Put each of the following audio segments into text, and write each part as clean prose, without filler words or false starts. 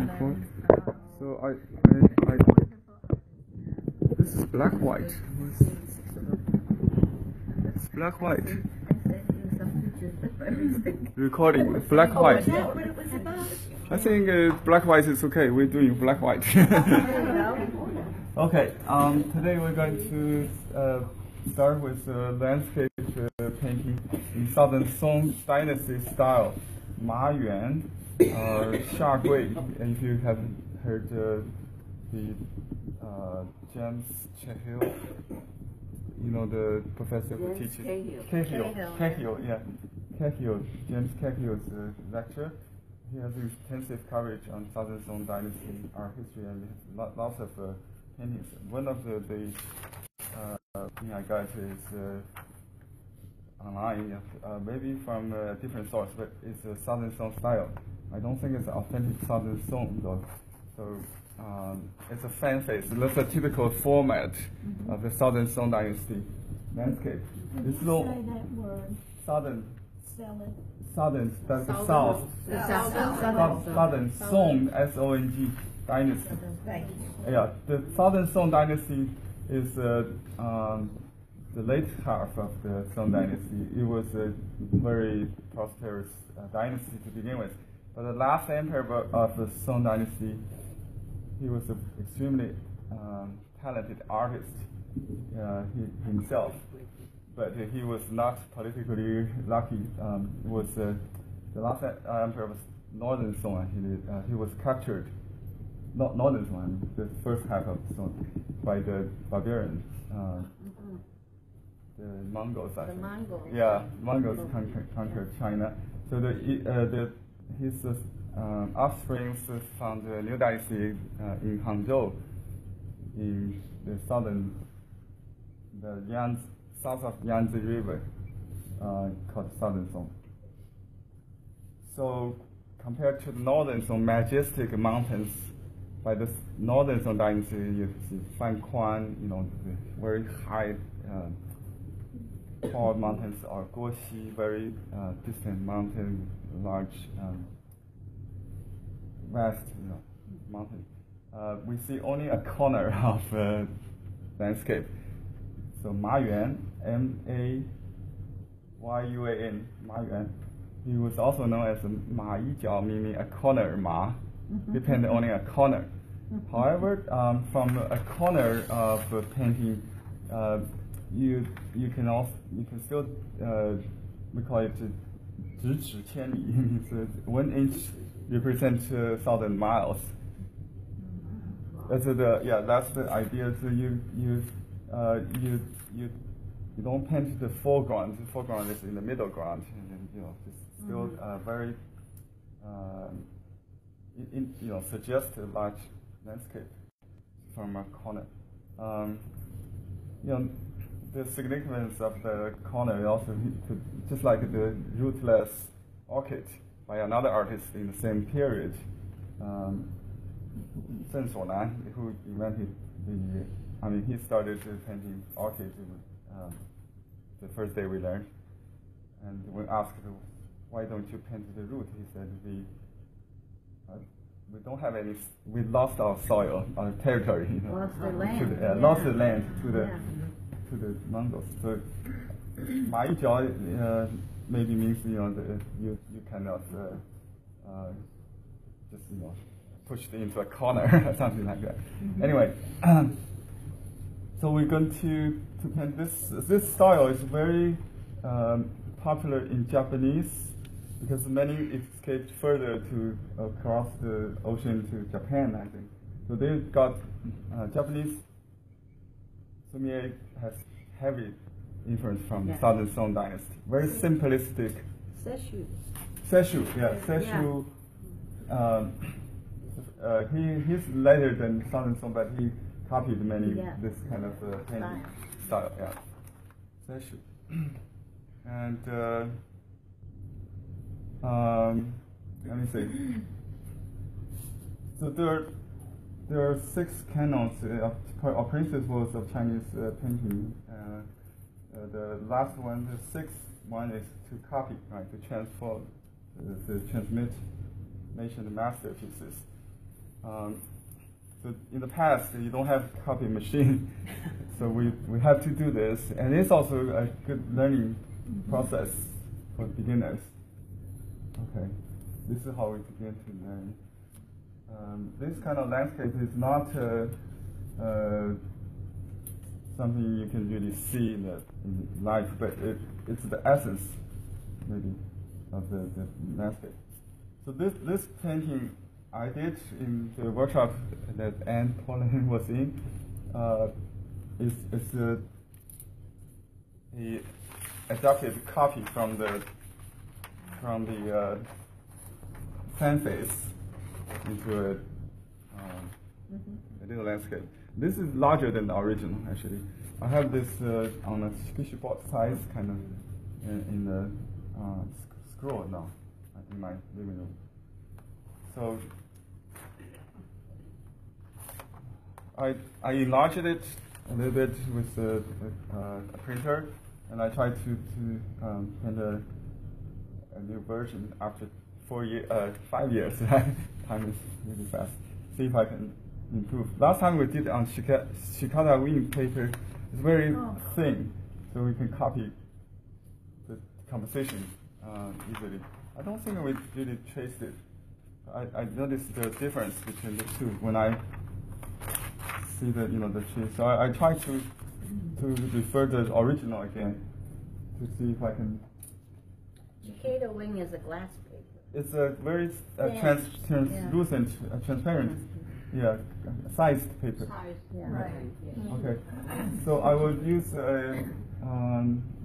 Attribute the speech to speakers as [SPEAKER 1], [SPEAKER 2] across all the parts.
[SPEAKER 1] record. So this is black white. It's black white. Recording black white. I think black white is okay. We're doing black white. Okay. Today we're going to start with landscape painting in Southern Song Dynasty style. Ma Yuan, Sha Gui, and if you have heard the James Cahill, you know, the professor who teaches Cahill, James Cahill's lecture. He has extensive coverage on Southern Song Dynasty art history and lots of paintings. One of the thing I got is online, maybe from a different source, but it's a Southern Song style. I don't think it's authentic Southern Song though. So it's a fan face. That's a typical format of the Southern Song Dynasty landscape. It's no Southern. Southern, that's the South. Southern Song, S-O-N-G, Dynasty. Yeah, the Southern Song Dynasty is the late half of the Song Dynasty. It was a very prosperous dynasty to begin with. But the last emperor of the Song Dynasty, he was an extremely talented artist himself. But he was not politically lucky. Was the last emperor was Northern Song. He was captured. Not Northern Song, the first half of the Song, by the barbarians. The Mongols, I think. Mongols conquered China. So his offspring found the new dynasty in Hangzhou, in the south of Yangtze River, called Southern Song. So compared to the Northern Song, majestic mountains, by the Northern Song Dynasty, you see Fan Kuan, you know, the very high, tall mountains, or Guoxi, very distant mountain, large, vast, mountain. We see only a corner of landscape. So Ma Yuan, M-A-Y-U-A-N, Ma Yuan. He was also known as Ma Yijiao, meaning a corner Ma, depending only a corner. However, from a corner of a painting, you can still we call it 咫尺千里, means 1 inch represents 1,000 miles. That's the idea. So you don't paint the foreground. The foreground is in the middle ground, and then it's still very suggest a large landscape from a corner. The significance of the corner also, just like the rootless orchid by another artist in the same period, Zheng Shunan, who invented he started painting orchid the first day we learned. And when asked, why don't you paint the root? He said, we don't have any, we lost our soil, our territory.
[SPEAKER 2] Lost the land.
[SPEAKER 1] Lost the land to the Mongols. So Ma Yijiao maybe means you cannot just pushed into a corner or something like that. Anyway, so we're going to paint this. This style is very popular in Japanese because many escaped further across the ocean to Japan, I think. So they've got Japanese Sumier has heavy influence from Southern Song Dynasty. Very simplistic. Seshu, he's later than Southern Song, but he copied many this kind of painting style. Seshu. And let me see. So there are 6 canons or principles of Chinese painting. The last one, the 6th one, is to copy, right? To transform, to transmit masterpieces. So in the past, you don't have copy machine, so we have to do this, and it's also a good learning process for beginners. Okay, this is how we begin to learn. This kind of landscape is not something you can really see in life, but it's the essence, maybe, of the landscape. So this painting I did in the workshop that Anne Pauline was in is a adapted copy from the fan face into a little landscape. This is larger than the original, actually. I have this on a squishy board size, kind of in the scroll now in my living room. So I enlarged it a little bit with a printer, and I tried to print a new version after 5 years. Time is really fast. See if I can improve. Last time we did on Chicago wing paper. It's very thin, so we can copy the composition easily. I don't think we really traced it. I noticed the difference between the two when I see the tree. So I try to refer the original again to see if I can.
[SPEAKER 2] Cicada wing is a glass paper.
[SPEAKER 1] It's a very translucent, transparent, sized paper.
[SPEAKER 2] Size, yeah. Right. Yeah.
[SPEAKER 1] Okay. So I will use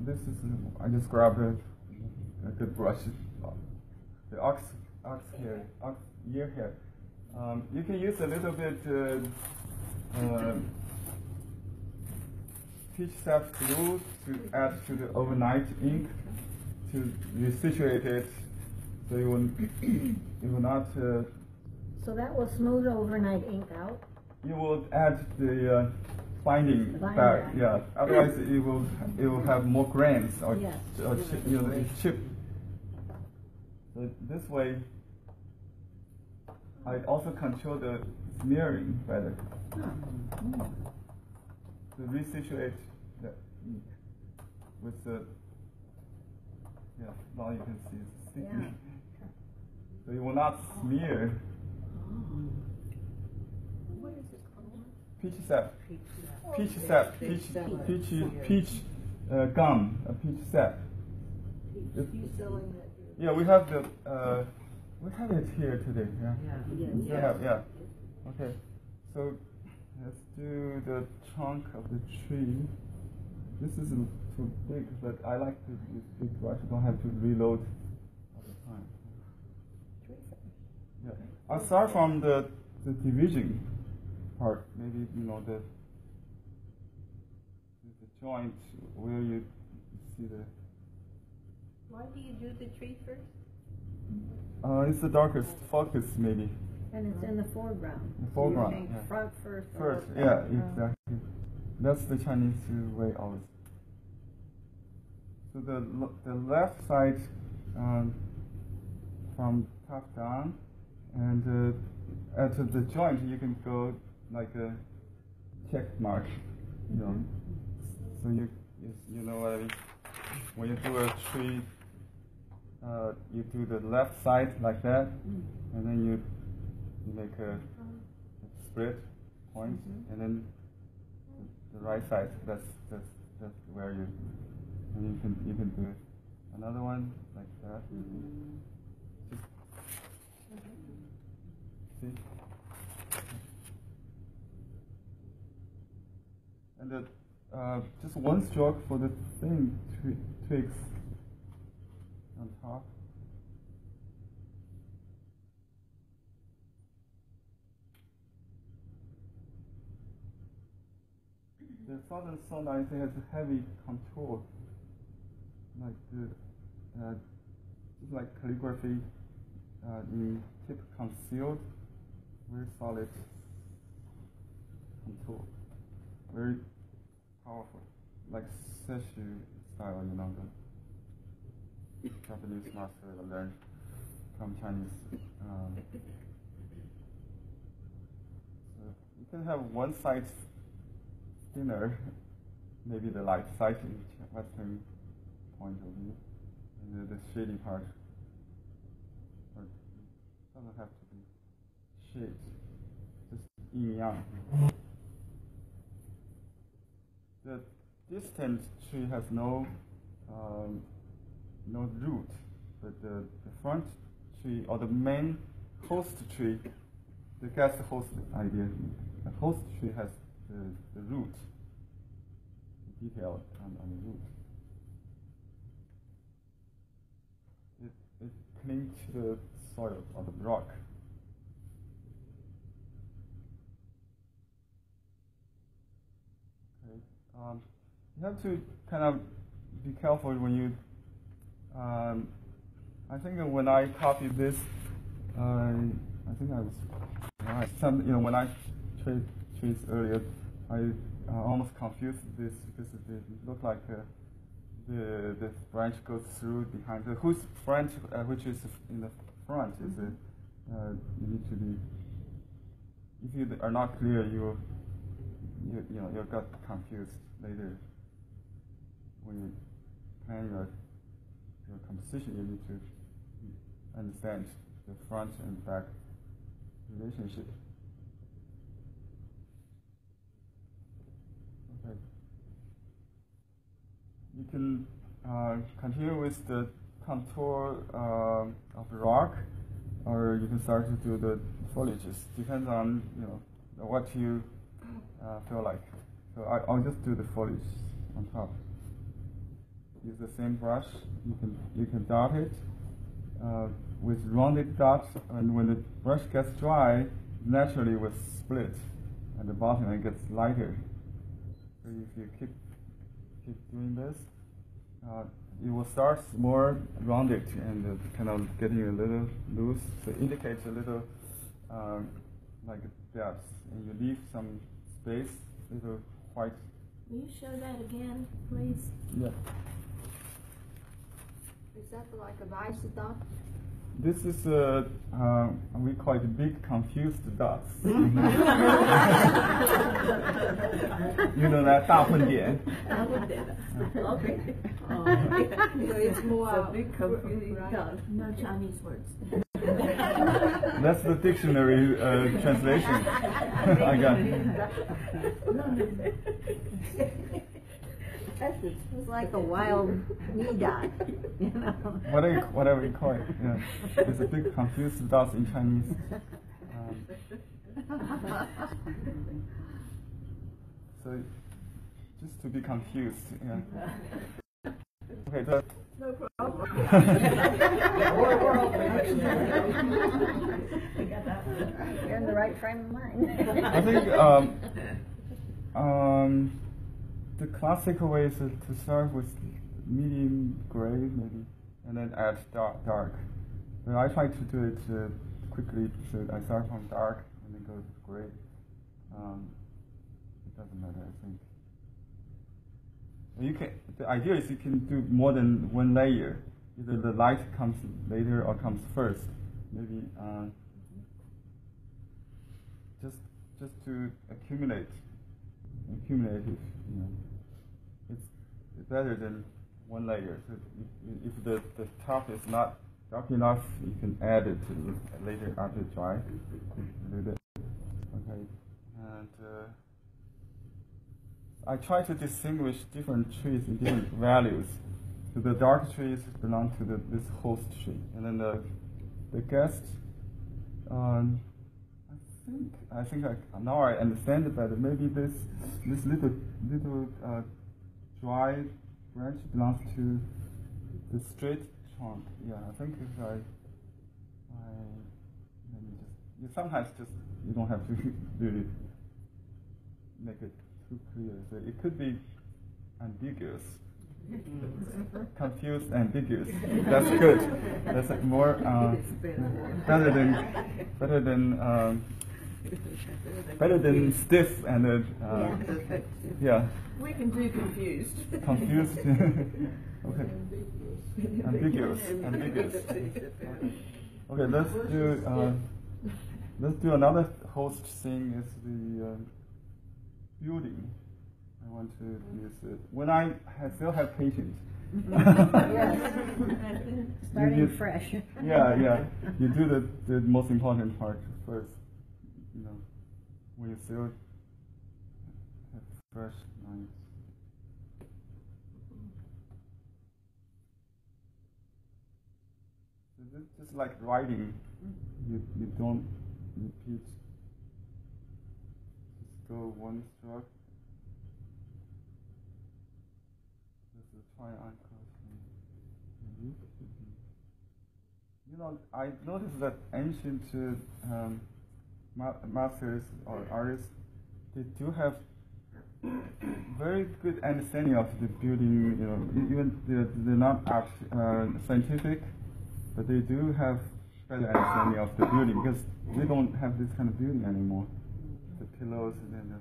[SPEAKER 1] this is I just grabbed a good brush. The ox ear hair. You can use a little bit peach sap glue to add to the overnight ink to resituate it, so it will not.
[SPEAKER 2] So that will smooth overnight ink out.
[SPEAKER 1] You will add the binding back. Yeah. Otherwise, it will have more grains or chip. So this way, I also control the smearing better. To resituate the ink with the now you can see it's sticky.
[SPEAKER 2] Yeah.
[SPEAKER 1] So you will not smear.
[SPEAKER 2] What is it called?
[SPEAKER 1] Peach sap. Peach sap. Peach gum. Peach sap.
[SPEAKER 2] You selling that?
[SPEAKER 1] Yeah, we have the we have it here today. Yeah. Okay. So let's do the trunk of the tree. This is too big, but I like to use big brush. I don't have to reload all the time. Yeah. I'll start from the division part. Maybe the joint where you see the.
[SPEAKER 2] Why do you do the tree first?
[SPEAKER 1] It's the darkest focus, maybe.
[SPEAKER 2] And it's in the foreground.
[SPEAKER 1] The foreground.
[SPEAKER 2] So you paint front first.
[SPEAKER 1] First, yeah, exactly. That's the Chinese way always. So the left side from top down, and at the joint you can go like a check mark, So you know what I mean. When you do a tree, you do the left side like that, and then you make a split point, and then the right side. That's where and you can do another one like that. See, and just one stroke for the thin twigs on top. The southern sunlight has a heavy contour, like just like calligraphy in tip concealed, very solid contour, very powerful, like Seshu style, the Japanese master learned from Chinese can have one side thinner, maybe the light side in western point of view, and the shady part. Or it doesn't have to be shade, just yin yang. The distant tree has no root, but the front tree or the main host tree, the guest host idea, the host tree has the root, the detail on the root. It clings to the soil or the rock. Okay. You have to kind of be careful when you. I think when I copied this, I think I was right. When I traced earlier, I almost confused this because it looked like the branch goes through behind the whose branch, which is in the front, is you need to be. If you are not clear, you'll get confused later when you plan your composition. You need to understand the front and back relationship. Okay. You can continue with the contour of the rock, or you can start to do the foliages. Depends on what you feel like. So I'll just do the foliage on top. Use the same brush. You can dot it with rounded dots, and when the brush gets dry, naturally it will split, and the bottom it gets lighter. So if you keep doing this, it will start more rounded and kind of getting a little loose. So it indicates a little like depth, and you leave some space, little white.
[SPEAKER 2] Will you show that again, please?
[SPEAKER 1] Yeah.
[SPEAKER 3] Is that like a vice dot?
[SPEAKER 1] This is we call it big confused dots. 大混点.
[SPEAKER 3] Okay. So it's more
[SPEAKER 2] a big confusing dot. No Chinese words.
[SPEAKER 1] That's the dictionary translation I got.
[SPEAKER 3] It's like a wild knee dot,
[SPEAKER 1] Whatever you call it. Yeah. It's a big confused dot in Chinese. So just to be confused. Yeah. Okay.
[SPEAKER 3] no problem.
[SPEAKER 2] You're in the right frame of mind.
[SPEAKER 1] I think the classical way is to start with medium gray, maybe, and then add dark. But I try to do it quickly, so I start from dark and then go to gray. It doesn't matter, I think. The idea is you can do more than one layer. Either the light comes later or comes first. Maybe just to accumulate it. It's better than one layer. So if the top is not dark enough, you can add it later after dry. Okay, and I try to distinguish different trees in different values. So the dark trees belong to this host tree, and then the guest. I think now I understand it better. Maybe this little dry branch belongs to the straight trunk. Yeah, I think if sometimes you don't have to really make it too clear. So it could be ambiguous, confused, ambiguous. That's good. That's more better than stiff and yeah.
[SPEAKER 3] We can do confused.
[SPEAKER 1] Confused. Okay. Ambiguous. Okay, let's do let's do another host thing is the building. I want to use it when I still have patience.
[SPEAKER 2] Starting fresh.
[SPEAKER 1] Yeah. You do the most important part first. You know, when you still have fresh lines. So it's just like writing. You don't repeat. Just go one stroke. This is triangle. You know, I noticed that ancient masters or artists, they do have very good understanding of the building. You know, even they're not scientific, but they do have better understanding of the building because they don't have this kind of building anymore. The pillows and then the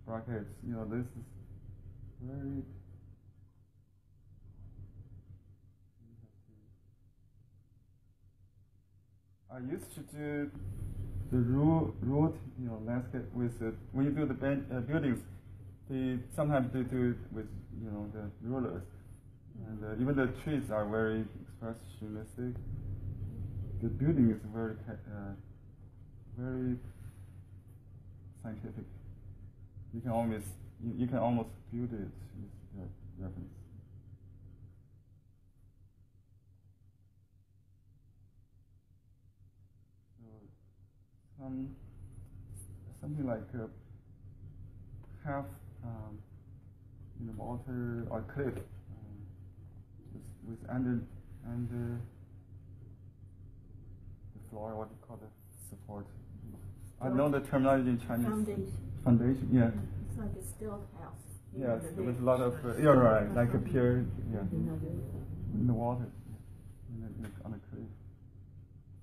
[SPEAKER 1] brackets. You know, this is very. I used to do the road, you know, landscape with when you do the buildings. Sometimes they do it with, you know, the rulers, and even the trees are very expressionistic. The building is very scientific. You can almost build it with the reference. Something like half water or cliff with under the floor. What do you call the support? I know the terminology in Chinese. Foundation. Yeah.
[SPEAKER 3] It's like a stilt house.
[SPEAKER 1] Yes, with a lot of you're right, like a pier. Yeah. In the water, on a cliff.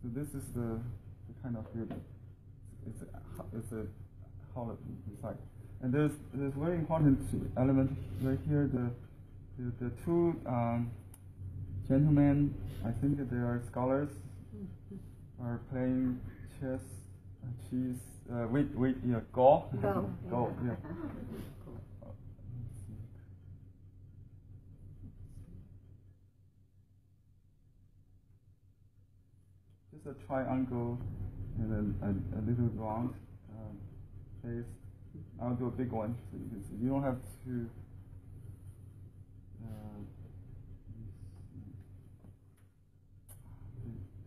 [SPEAKER 1] So this is the kind of building. It's a hollow inside, and there's very important element right here. The two gentlemen, I think that they are scholars, are playing chess, go, yeah. Just a triangle and then a little round face. I'll do a big one so you can see. You don't have to.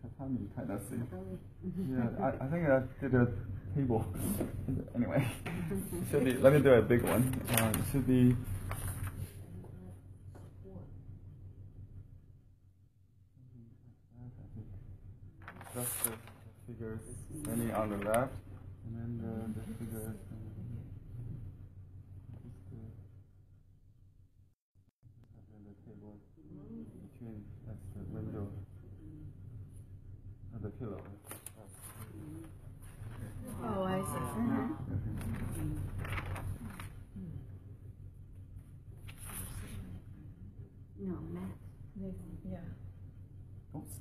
[SPEAKER 1] Tatami kind of see. Yeah, I think I did a table. Anyway, should be. Let me do a big one. It should be. Just the figures standing on the left, and then the figures. The table between, that's the window and the pillow.
[SPEAKER 3] Oh, I see.
[SPEAKER 2] No, Matt.
[SPEAKER 3] Yeah.
[SPEAKER 1] Oops.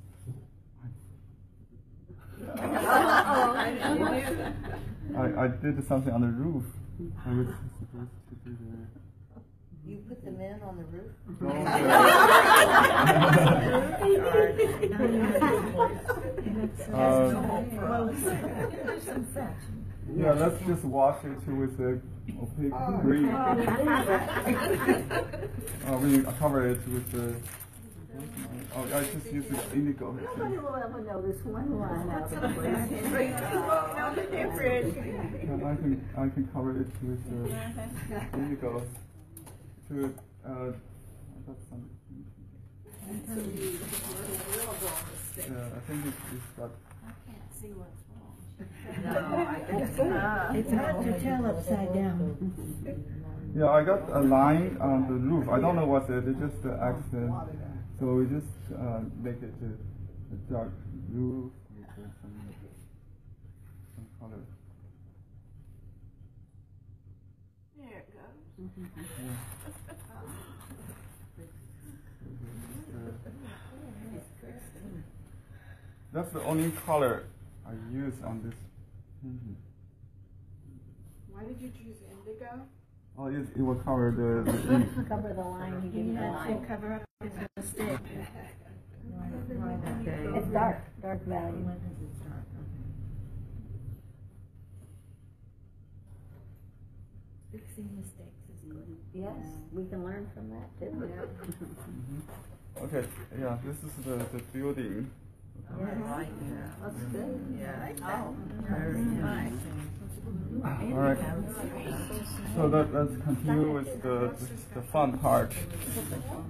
[SPEAKER 1] I did something on the roof. I was supposed to do the.
[SPEAKER 3] You put the men on the roof?
[SPEAKER 1] Yeah, let's just wash it with a opaque green. We cover it with the. I just use the indigo.
[SPEAKER 2] Nobody will ever know this one line out of
[SPEAKER 1] I can cover it with indigo. To I got some. I think it's got.
[SPEAKER 3] I can't see what's wrong.
[SPEAKER 2] It's hard to tell upside down.
[SPEAKER 1] Yeah, I got a line on the roof. I don't know what's it. It's just an accident. So we just make it a dark roof with some color.
[SPEAKER 3] There it goes.
[SPEAKER 1] That's the only color I use on this
[SPEAKER 3] Why did you choose indigo?
[SPEAKER 1] Oh, it will cover the ink.
[SPEAKER 2] Cover the line, he gave you the line.
[SPEAKER 3] Cover up his mistake.
[SPEAKER 2] It's dark value.
[SPEAKER 3] Fixing mistakes is good.
[SPEAKER 2] Yes, we can learn from that too.
[SPEAKER 1] Okay, yeah, this is the building.
[SPEAKER 2] Yes. That's good.
[SPEAKER 3] Yeah. Oh, very nice.
[SPEAKER 1] All right. So let's continue with the fun part.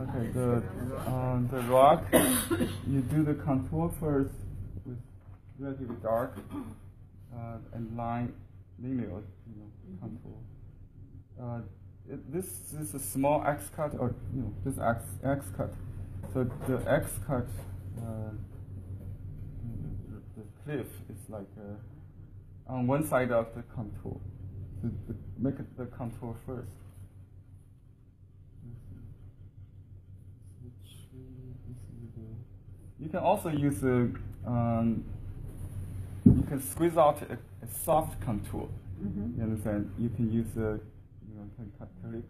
[SPEAKER 1] Okay, the rock, you do the contour first with relatively dark and linear, contour. This is a small X cut, or this X cut. So the X cut, the cliff is like on one side of the contour. So make it the contour first. You can also use you can squeeze out a soft contour. You understand? You can use can cut clip.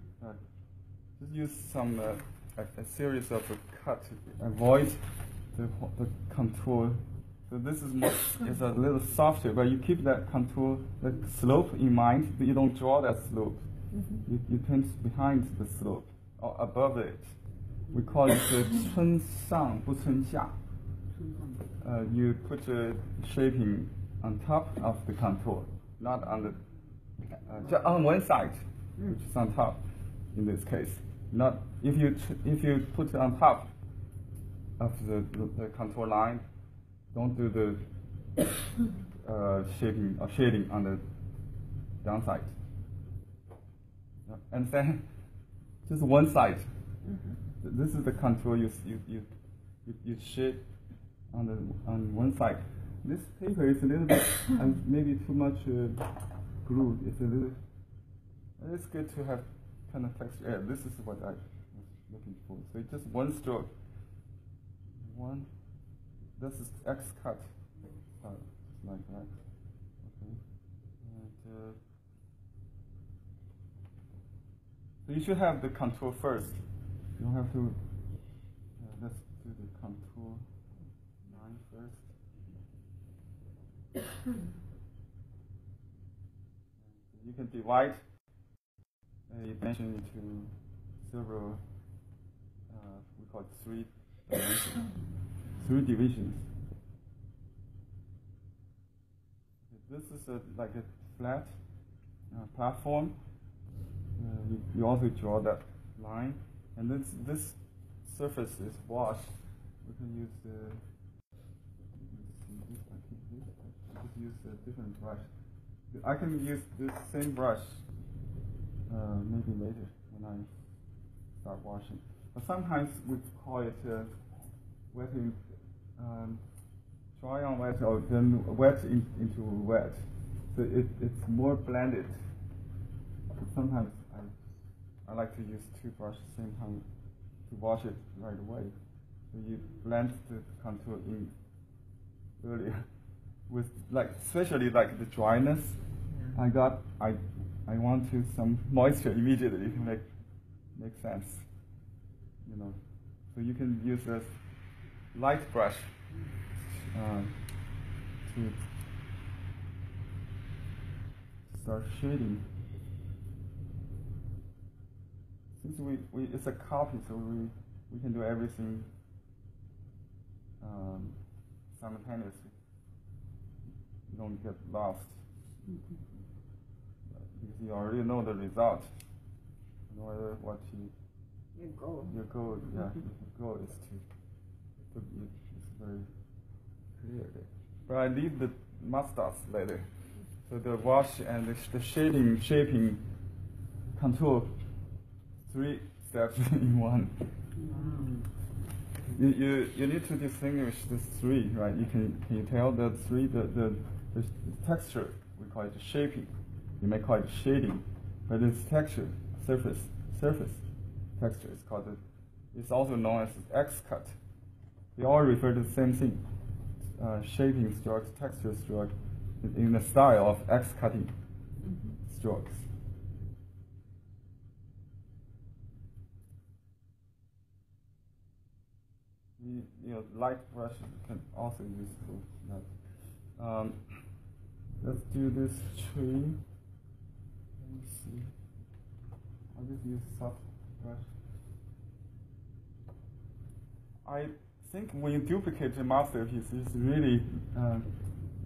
[SPEAKER 1] Just use some a series of cut to avoid the contour. So this is a little softer, but you keep that contour, the slope in mind. You don't draw that slope. You tend behind the slope or above it. We call it 春上不春下. You put a shaping on top of the contour, not on the just on one side, which is on top. In this case, not if you put it on top of the contour line, don't do the shaping or shading on the downside. And then just one side. This is the contour you shade on one side. This paper is a little bit maybe too much glued. It's a little. It's good to have kind of texture. Yeah, this is what I was looking for. So it's just one stroke. One. This is X cut. Just like that. Okay. And, so you should have the contour first. You don't have to. Let's do the contour line first. You can divide a dimension into several. We call it three dimensions, three divisions. This is like a flat platform. You also draw that line. And this surface is washed. We can use just use a different brush. I can use this same brush maybe later when I start washing. But sometimes we call it wetting, dry on wet, or then wet into wet. So it's more blended. But sometimes I like to use two brushes at the same time to wash it right away. So you blend the contour in earlier with especially the dryness. I want some moisture immediately to make sense. So you can use a light brush to start shading. Since it's a copy, so we can do everything simultaneously. You don't get lost because you already know the result. No matter what your goal is it's very clear there. But I leave the must-dots later. So the wash and the shaping contour. 3 steps in one. You need to distinguish the 3, right? Can you tell the 3 the texture? We call it shaping. You may call it shading, but it's texture, surface texture. It's also known as X cut. They all refer to the same thing. Shaping stroke, texture stroke. in the style of X cutting strokes. Light brushes can also use for that. Let's do this tree. Let me see. I'll just use soft brush. I think when you duplicate a masterpiece, it's really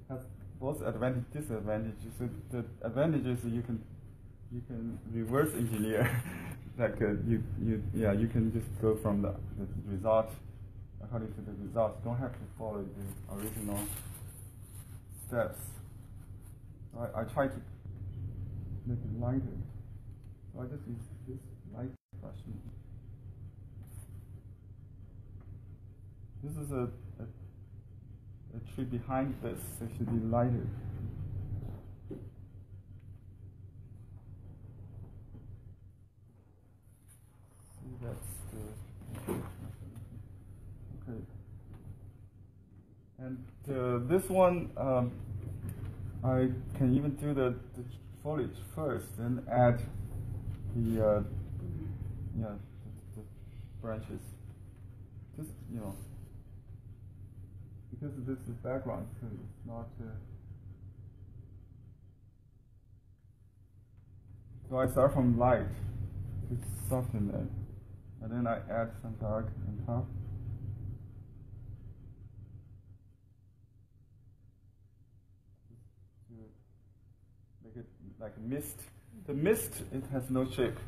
[SPEAKER 1] has both advantages and disadvantages. So the advantages you can reverse engineer, like you can just go from the result according to the result. You don't have to follow the original steps. I try to make it lighter. So I just use this light brush. This is a tree behind this, so it should be lighter. See, that's the okay. And this one, I can even do the foliage first, then add the branches. Just because this is background, so it's not. So I start from light to soften it, and then I add some dark on top. To make it like a mist. The mist, it has no shape.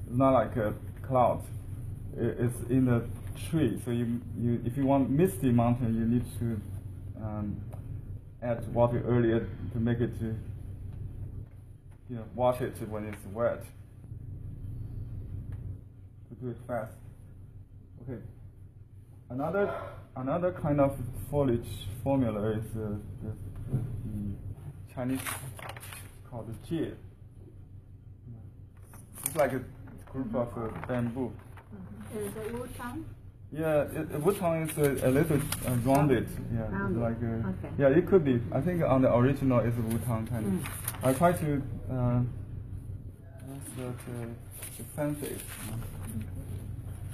[SPEAKER 1] It's not like a cloud. It's in the tree. So if you want misty mountain, you need to add water earlier to make it wash it when it's wet. To do it fast. Okay. Another kind of foliage formula is the Chinese called the jie. It's like a group of bamboo.
[SPEAKER 3] Is it Wu-Tang?
[SPEAKER 1] Yeah, Wu-Tang is a little rounded. Yeah,
[SPEAKER 2] Rounded.
[SPEAKER 1] like
[SPEAKER 2] Okay.
[SPEAKER 1] yeah, it could be. I think on the original is Wu-Tang kind of. I try to what's the fan face.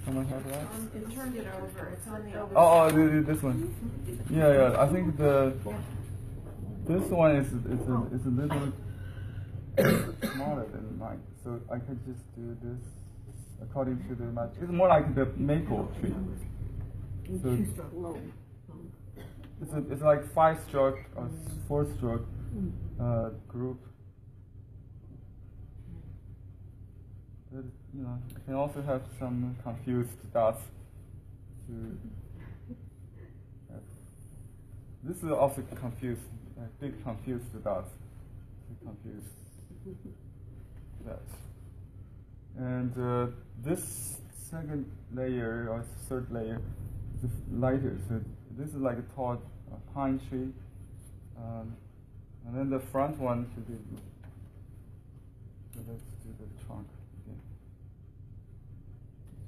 [SPEAKER 1] Someone have that?
[SPEAKER 3] It turned it over. It's on the other
[SPEAKER 1] Oh, this one. Yeah. I think this one is a little smaller than mine, so I could just do this according to the match. It's more like the maple tree. So it's like 5-stroke or 4-stroke group. But, you can also have some confused dots. This is also confused, big confused dots to confuse that. And this second layer or third layer is lighter. So this is like a tall pine tree, and then the front one should be. So let's do the trunk again.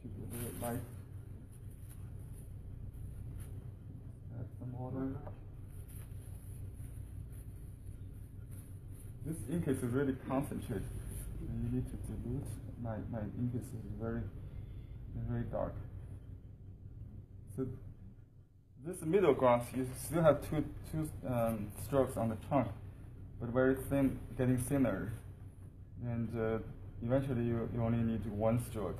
[SPEAKER 1] Should be a little light. Add some water. This ink is really concentrated. You need to dilute. My ink is very dark. So this middle ground, you still have two strokes on the trunk, but very thin, getting thinner, and eventually you only need 1 stroke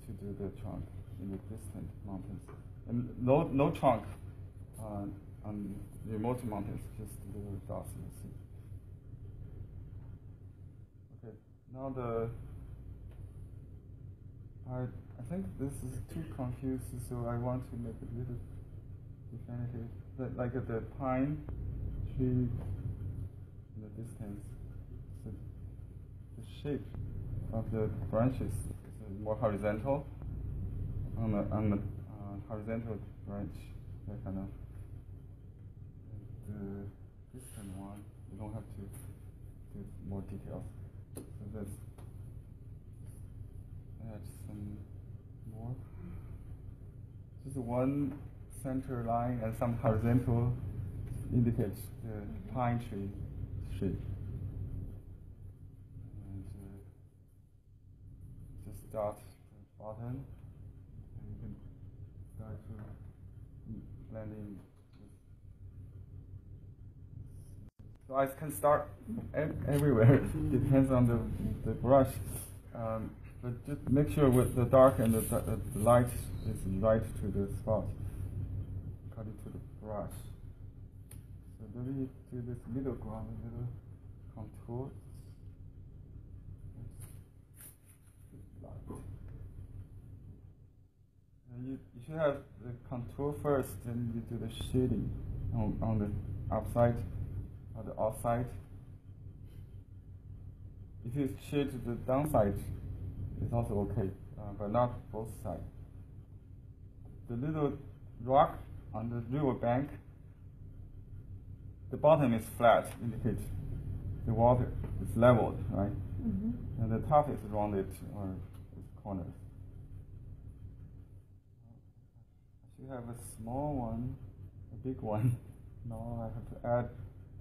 [SPEAKER 1] to do the trunk in the distant mountains, and no trunk on remote mountains, just little dots you see. Okay, now I think this is too confused, so I want to make it a little definitive. Like the pine tree in the distance, so the shape of the branches is more horizontal. On the horizontal branch, that kind of. And the distant one, you don't have to do more details. So let's add some more. Just one center line and some horizontal indicates the pine tree shape. And just start the bottom, and you can start to blend in. So I can start everywhere. Depends on the brush. But just make sure with the dark and the light is right to the spot. Cut it to the brush. So then we do this middle ground, a little contour. You should have the contour first, then you do the shading on the outside or the outside. If you shade to the downside, it's also okay, but not both sides. The little rock on the river bank, the bottom is flat, indicates the water is leveled, right? And the top is rounded or corners. You have a small one, a big one. Now I have to add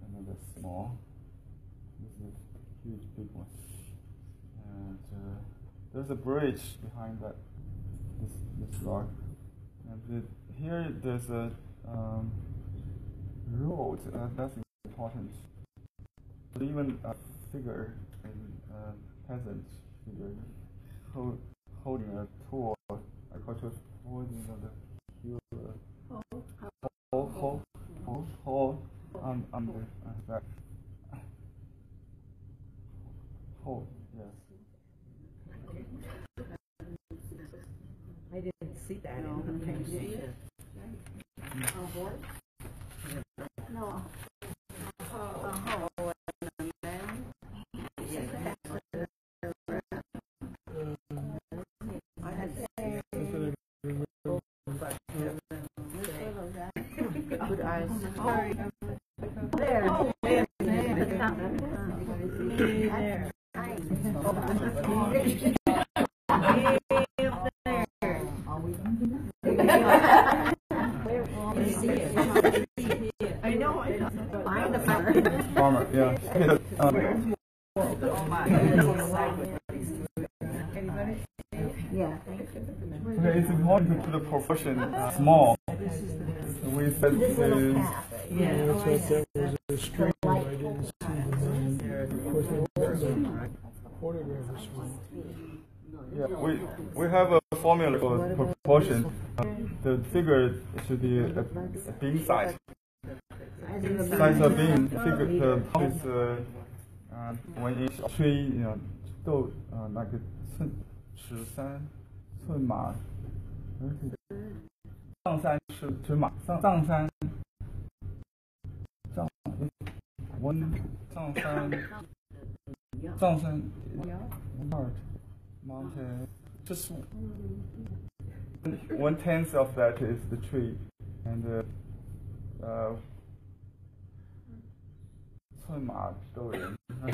[SPEAKER 1] another small. This is a huge big one. And there's a bridge behind that this rock. And here there's a road. That's important. But even a figure, a peasant figure, holding a tool, agricultural tool, you know, the hole on the back. Hole, yes.
[SPEAKER 4] I didn't see that in the picture.
[SPEAKER 3] No.
[SPEAKER 4] Good eyes.
[SPEAKER 2] There.
[SPEAKER 4] I know.
[SPEAKER 2] Find the farmer.
[SPEAKER 1] Farmer, yeah.
[SPEAKER 2] Yeah.
[SPEAKER 1] Okay, it's important to put the proportion small. We said
[SPEAKER 2] This little
[SPEAKER 1] to
[SPEAKER 2] path.
[SPEAKER 4] Yeah.
[SPEAKER 5] That's right, that was a stream. I didn't see the name. Of course, the photograph was small.
[SPEAKER 1] yeah, we have a formula for proportion. The figure should be a bean size. Size of bean figure the top is 1 inch. Tree, you know, 豆那个13寸马，上山是寸马，上山mountain, just 1/10 of that is the tree, and 寸马斗人 or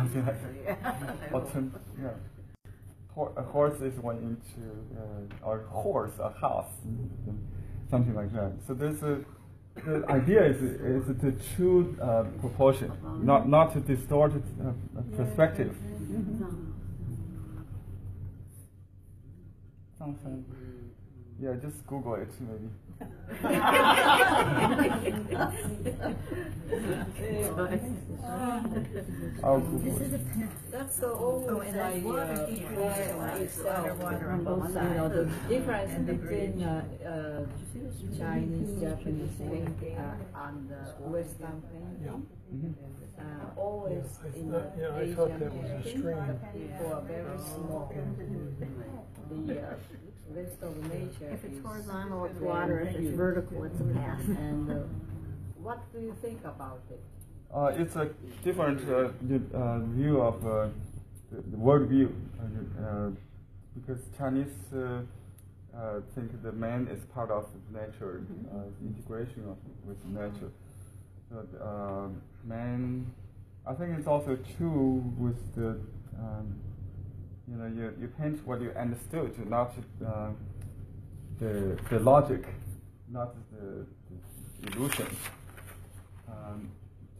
[SPEAKER 1] yeah. A horse is 1 inch, or horse, a house, something like that. So there's the idea is the true proportion, not to distort perspective. Yeah, just Google it maybe. I'll Google it.
[SPEAKER 4] That's the old water on both sides. You know, the difference between Chinese, Japanese painting on the Western painting. Always in the
[SPEAKER 5] I
[SPEAKER 4] Asian
[SPEAKER 5] thought that was a
[SPEAKER 4] painting,
[SPEAKER 5] stream.
[SPEAKER 4] the people are very small. The rest of nature
[SPEAKER 2] If it's
[SPEAKER 4] is
[SPEAKER 2] horizontal, it's
[SPEAKER 4] very
[SPEAKER 2] water. If it's
[SPEAKER 4] huge.
[SPEAKER 2] vertical, it's a path.
[SPEAKER 4] And what do you think about it?
[SPEAKER 1] It's a different view of the world view, because Chinese think the man is part of nature, integration with nature. So man, I think it's also true with the you paint what you understood, not the logic, not the illusion.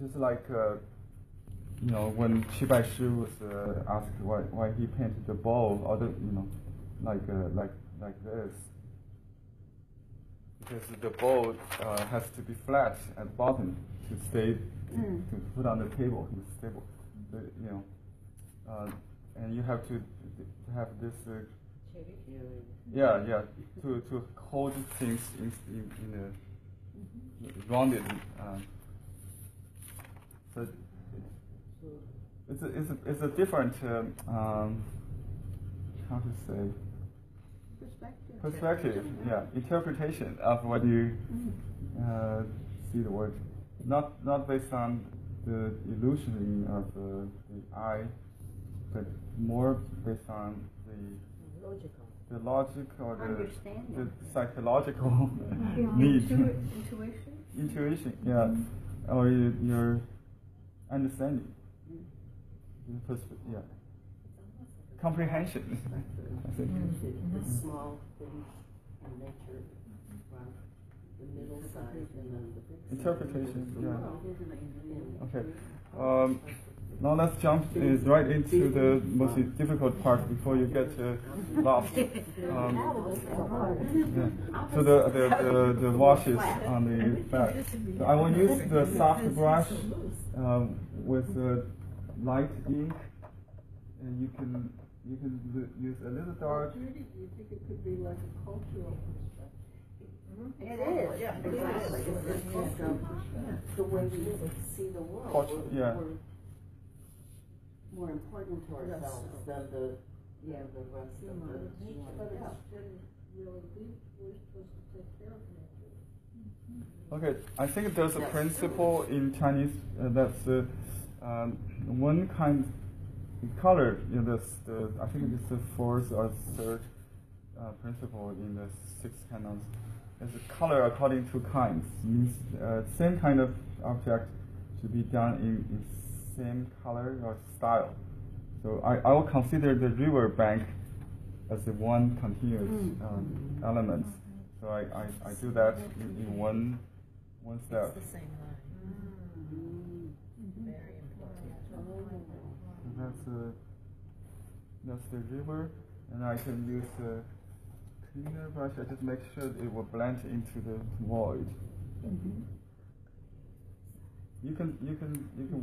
[SPEAKER 1] just like you know, when Qibai Shi was asked why he painted the bowl, or the, you know, like this, because the bowl has to be flat at the bottom to stay to put on the table, to be stable. You know, and you have to have this. To hold things in a rounded. So it's a different how to say perspective. Yeah, interpretation of what you see the work, not based on the illusion of the eye, but more based on the logic or the psychological need. Intuition, yeah, or your understanding. Yeah. Comprehension. I think.
[SPEAKER 4] The small things in nature from the middle size and then the big
[SPEAKER 1] interpretation, yeah. Okay. Now let's jump right into the most difficult part before you get lost. Yeah. So the washes on the back. So I will use the soft brush with light ink, and you can use a little dark.
[SPEAKER 4] Do you think it could be like a cultural perspective? It is. Yeah, exactly. It's the way we see the world.
[SPEAKER 1] Yeah.
[SPEAKER 4] More important to ourselves than the rest of the but it's really deep. We're supposed to take care of nature.
[SPEAKER 1] Okay, I think there's a principle in Chinese that's one kind color. You know, I think it's the fourth or third principle in the 6 canons. It's a color according to kinds. Means same kind of object should be done in same color or style. So I will consider the river bank as a one continuous element. So I do that in one step.
[SPEAKER 6] It's the same line. Very important.
[SPEAKER 1] So that's the river, and I can use a cleaner brush. I just make sure it will blend into the void. You can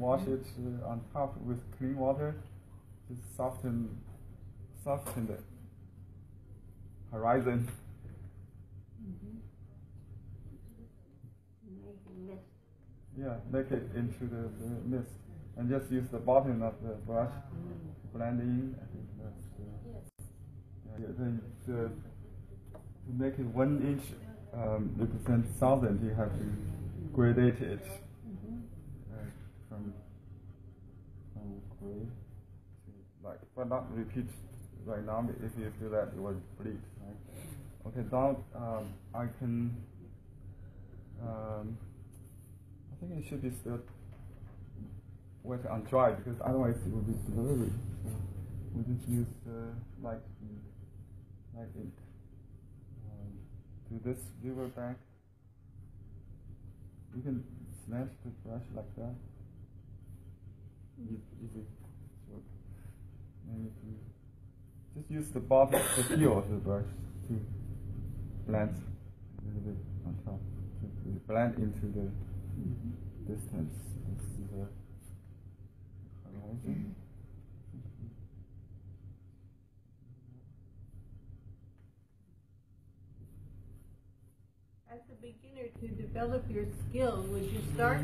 [SPEAKER 1] wash it on top with clean water, just soften the horizon. Yeah, make it into the mist, and just use the bottom of the brush to blend in. I think that's to make it 1 inch represent 1,000, you have to gradate it. From gray to but not repeat right now. If you do that, it will bleed. Right? Okay, now I can. I think it should be still wet and dry, because otherwise it will be blurry. So we just use light ink. To this river bank, you can snatch the brush like that. Easy. So, and just use the bottom, the heel of the brush to blend a little bit on top, to blend into the distance. This is the horizon.
[SPEAKER 3] As a beginner, to develop your skill, would you start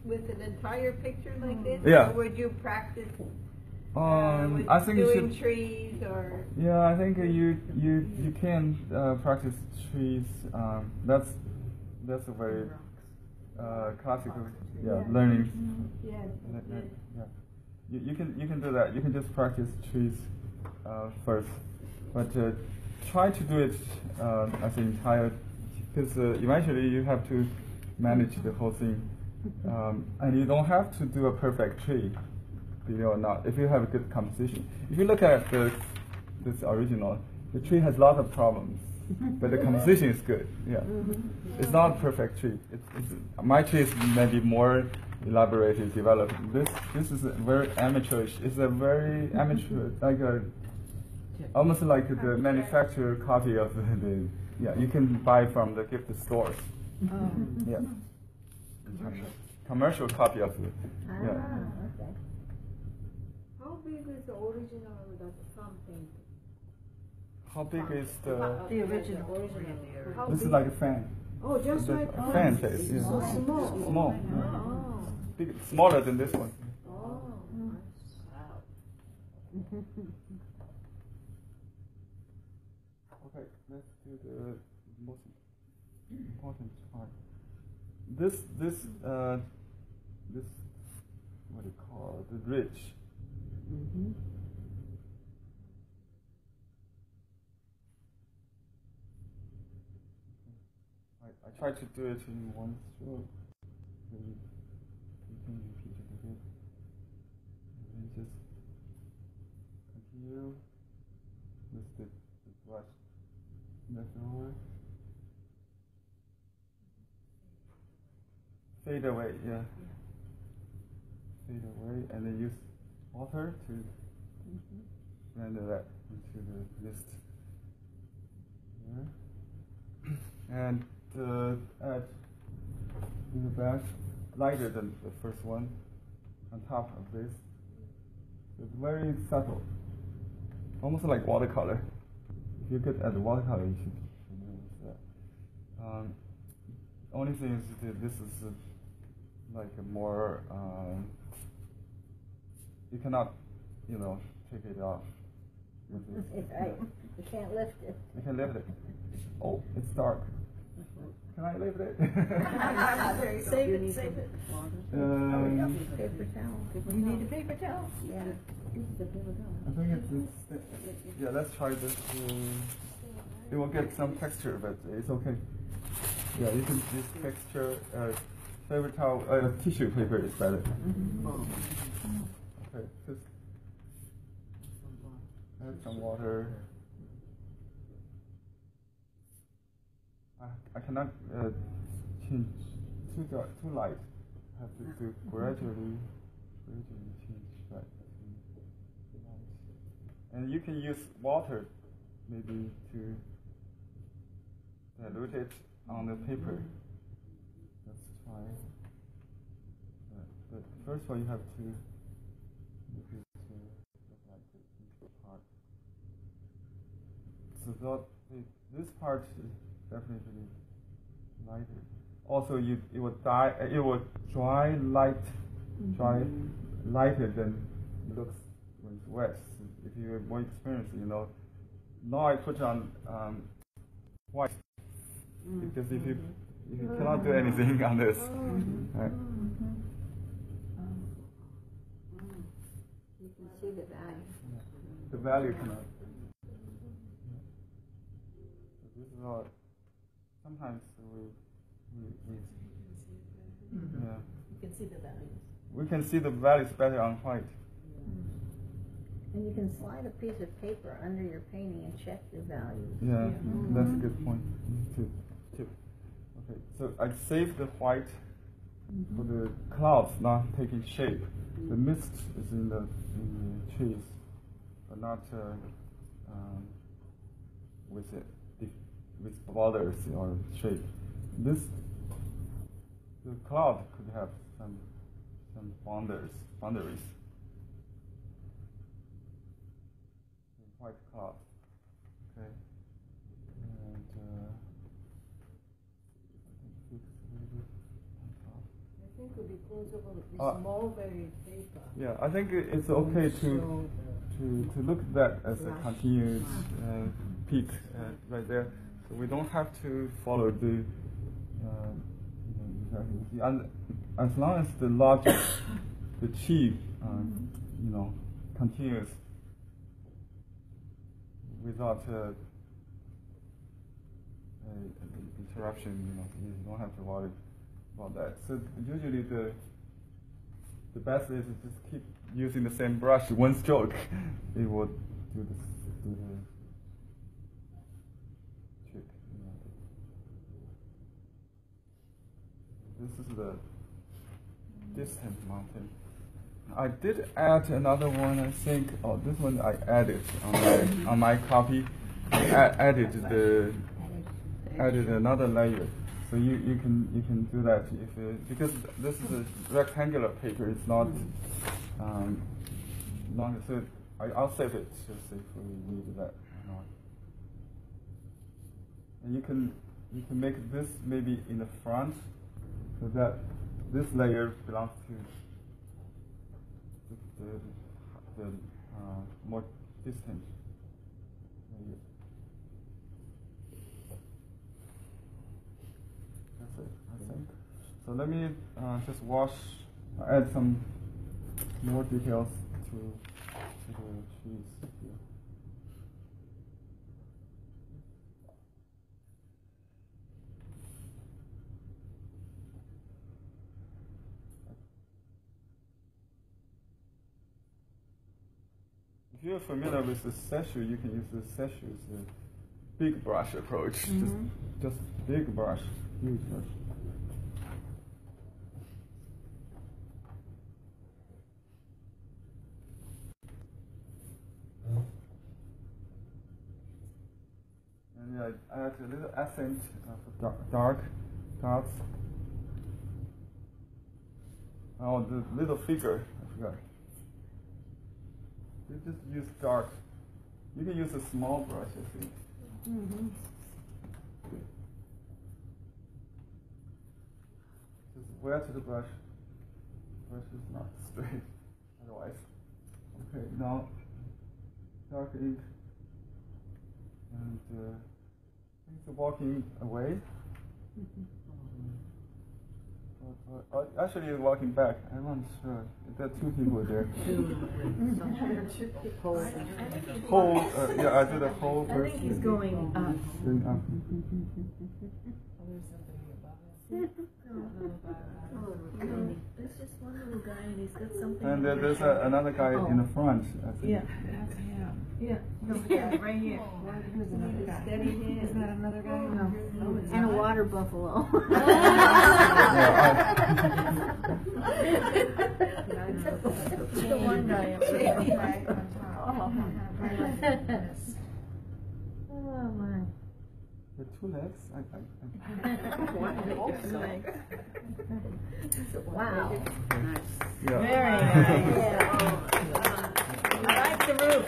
[SPEAKER 3] with an entire picture like this?
[SPEAKER 1] Yeah.
[SPEAKER 3] Or would you practice with
[SPEAKER 1] I think
[SPEAKER 3] doing trees or?
[SPEAKER 1] Yeah, I think you can practice trees. That's a very classical learning.
[SPEAKER 3] Yes.
[SPEAKER 1] Yeah. You can do that. You can just practice trees first, but try to do it as an entire, because eventually you have to manage the whole thing, and you don't have to do a perfect tree, believe it or not. If you have a good composition, if you look at this original, the tree has a lot of problems. but the composition is good. Yeah, it's not a perfect tree. My tree is maybe more elaborated, developed. This is a very amateurish. It's a very amateur, like a almost like the manufacturer copy of the yeah. You can buy from the gift stores. Yeah, commercial copy of it. Yeah.
[SPEAKER 2] Okay.
[SPEAKER 3] How big is the original from painting?
[SPEAKER 1] How big is the?
[SPEAKER 6] The original.
[SPEAKER 3] How
[SPEAKER 1] This is
[SPEAKER 3] big?
[SPEAKER 1] like a fan.
[SPEAKER 3] Oh, just like
[SPEAKER 1] A fan face. Yeah.
[SPEAKER 3] so small.
[SPEAKER 1] Small. Yeah.
[SPEAKER 3] Oh.
[SPEAKER 1] Big, smaller than this one.
[SPEAKER 3] Oh.
[SPEAKER 1] Okay, let's do the most important part. This what do you call it? The ridge. I tried to do it in one stroke. So you can repeat it again. And then just continue with the brush. Left over. Fade away, yeah. Fade away, and then use water to render that into the list. Yeah. And add in the back, lighter than the first one, on top of this. It's very subtle, almost like watercolor. If you could add the watercolor, you should notice that. Only thing is that this is like a more, you cannot, take it off.
[SPEAKER 2] Right. You can't lift it.
[SPEAKER 1] You can lift it. Oh, it's dark. Can I lift it?
[SPEAKER 6] Save it.
[SPEAKER 2] Paper towel.
[SPEAKER 6] You need a paper towel?
[SPEAKER 2] Yeah. The paper towel.
[SPEAKER 1] I think it's yeah, let's try this. It will get some texture, but it's okay. Yeah, you can use texture. Paper towel, tissue paper is better. Okay, just add some water. I cannot change too light. I have to do gradually change that. And you can use water maybe to dilute it on the paper. Let's try. But first of all, you have to make it to look like this part. So that this part is definitely lighter. Also, it would dry lighter than it looks when it's wet. So if you're more experienced, Now I put on white because if you cannot do anything on this. Right.
[SPEAKER 3] You can see the value.
[SPEAKER 1] The value cannot. So this is all. Sometimes we yeah.
[SPEAKER 6] You can see the values.
[SPEAKER 1] We can see the values better on white.
[SPEAKER 2] And you can slide a piece of paper under your painting and check your values.
[SPEAKER 1] Yeah, that's a good point. Tip. Okay, so I saved the white for the clouds not taking shape. The mist is in the trees, but not with borders or shape. The cloud could have some boundaries. White cloud. Okay. And
[SPEAKER 3] I think it because of this mulberry paper.
[SPEAKER 1] yeah, I think it's okay to look at that as a continuous peak right there. So we don't have to follow the and as long as the logic, the chi, continues without interruption, you don't have to worry about that. So usually the best is to just keep using the same brush, one stroke. It will do the trick. this is the distant mountain. I did add another one, I think. Oh, this one I added on my copy. I added another layer. So you can do that if because this is a rectangular paper. It's not longer. So I'll save it just if we need that or not. And you can make this maybe in the front, so that this layer belongs to the more distant layer. That's it, I think. So let me just add some more details to the trees here. If you're familiar with the Seshu, you can use the Seshu, the big brush approach. Just big brush, huge brush. And yeah, I add a little accent of dark dots. Oh, the little figure, I forgot. You just use dark. You can use a small brush, I think. Just wet the brush. Brush is not straight, otherwise. Okay, now dark ink, and it's walking away. Actually, it's walking back. I'm not sure. There are two people there. Whole, yeah, I did a whole
[SPEAKER 6] I think he's going up.
[SPEAKER 1] Going up.
[SPEAKER 6] There's just one little guy and he's got something.
[SPEAKER 1] And there's another guy in the front, I think.
[SPEAKER 6] Yeah, that's him. Yeah, no, yeah, right here. Who's another guy? Steady hand. Is that another guy? No. No, it's
[SPEAKER 2] And a
[SPEAKER 6] not.
[SPEAKER 2] water buffalo.
[SPEAKER 6] The one guy.
[SPEAKER 2] Oh my.
[SPEAKER 1] The two legs?
[SPEAKER 2] Wow.
[SPEAKER 1] Yeah.
[SPEAKER 6] Very nice. I like the roof.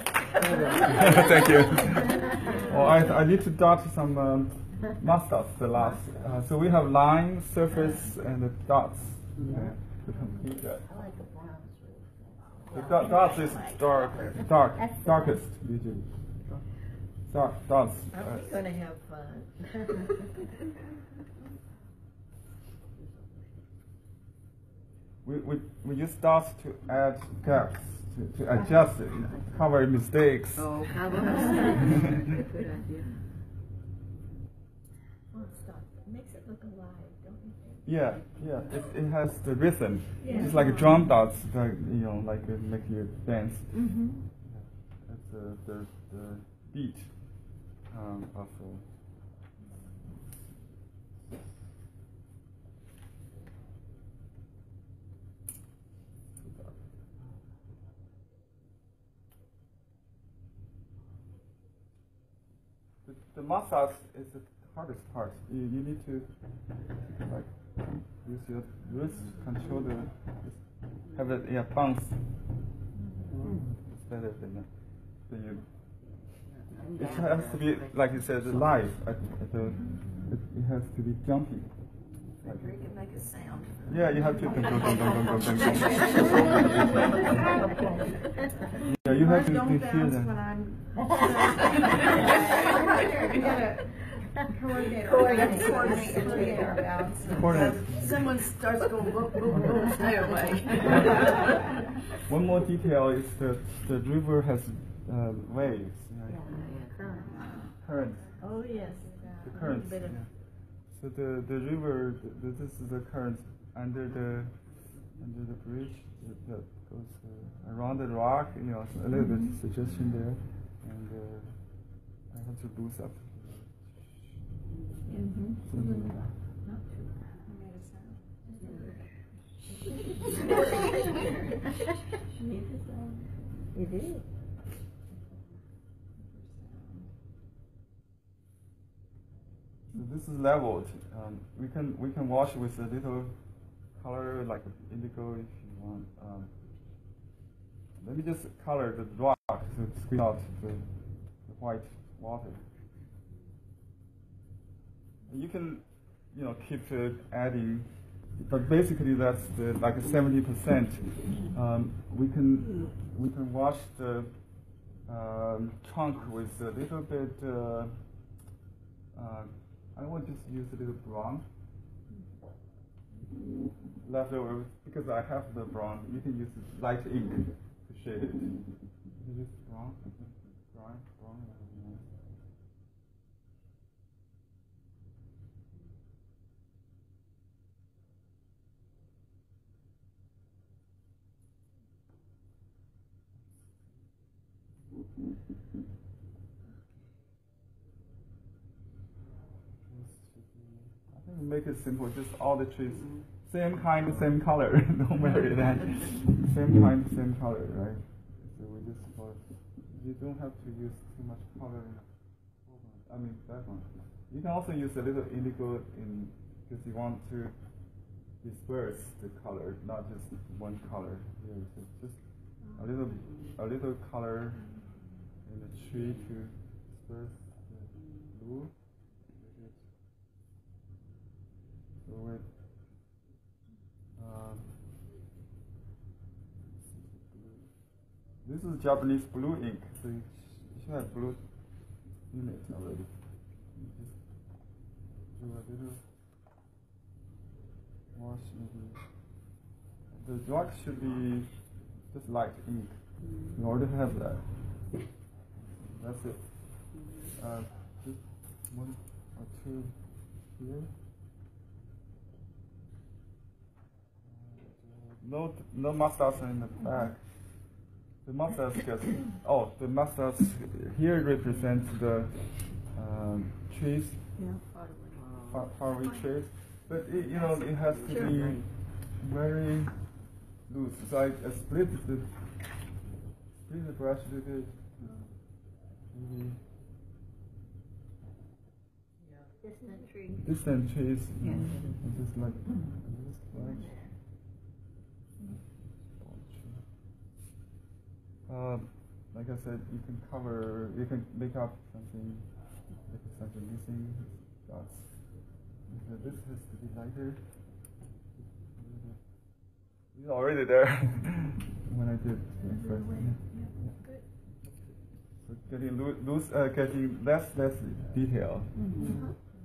[SPEAKER 1] Thank you. Well, I need to dot some must-dots, the last. So we have line, surface, and the dots to complete that.
[SPEAKER 2] I like the bronze roof.
[SPEAKER 1] The dots is darkest usually. Dots.
[SPEAKER 6] Are we going to have fun?
[SPEAKER 1] We use dots to add gaps, to adjust it, cover mistakes.
[SPEAKER 6] Oh, how about that? Good idea. Well, stop. It makes it look alive, don't you think?
[SPEAKER 1] Yeah, it has the rhythm.
[SPEAKER 6] Yeah.
[SPEAKER 1] Just like drum dots, that, like make you dance. That's the beat of. The massage is the hardest part. You need to use your wrist control have it bounce. It's better than you. It has to be, like you said, live. It has to be jumpy.
[SPEAKER 6] Frederick can make a sound.
[SPEAKER 1] Yeah, you have to. Yeah, you have to
[SPEAKER 6] Don't
[SPEAKER 1] hear
[SPEAKER 6] bounce
[SPEAKER 1] that.
[SPEAKER 6] when I'm.
[SPEAKER 1] Coordinate.
[SPEAKER 6] Someone starts going boom, boom, boom, stay away.
[SPEAKER 1] One more detail is that the river has waves. Currents.
[SPEAKER 6] Oh, yes.
[SPEAKER 1] The currents. Yeah. So the river, this is the current under the bridge that goes around the rock. A little bit suggestion there, and I have to boost up. Something like that.
[SPEAKER 2] It is.
[SPEAKER 1] So this is leveled. We can wash with a little color like indigo if you want. Let me just color the rock to squeeze out the white water. You can, keep adding, but basically that's like 70%. We can wash the trunk with a little bit. I will just use a little brown left over because I have the brown. You can use light ink to shade it. You use brown. I think make it simple, just all the trees, same kind, same color. Don't worry that. Same kind, same color, right? So we just you don't have to use too much color in background. You can also use a little indigo because you want to disperse the color, not just one color here. So just a little color in the tree to disperse the blue. So with this is Japanese blue ink, so you should have blue in it already. You just do a little wash maybe. The rock should be just light ink. You already have that. That's it. Just one or two here. No mustache in the back. The mustache the mustache here represents the trees, faraway trees. But it has to be very loose. So I split the brush a little bit. Maybe distant trees.
[SPEAKER 2] Yeah.
[SPEAKER 1] Just like this branch. Like I said, you can make up something if there's something missing. Dots. This has to be lighter. It's already there when I did the first one. So getting less detail.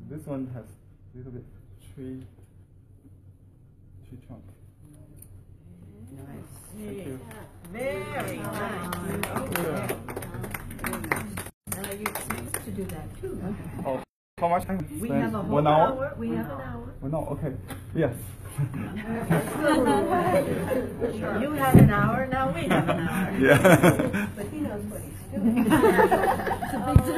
[SPEAKER 1] This one has a little bit tree trunk.
[SPEAKER 6] Nice.
[SPEAKER 1] Thank you.
[SPEAKER 6] Very nice. Now you used to do that too.
[SPEAKER 1] Oh, how much time?
[SPEAKER 6] We have a whole
[SPEAKER 1] 1 hour?
[SPEAKER 6] We have an hour.
[SPEAKER 1] 1 hour, okay. Yes.
[SPEAKER 6] You have an hour, now we have an hour.
[SPEAKER 1] Yeah.
[SPEAKER 6] But he knows what he's doing.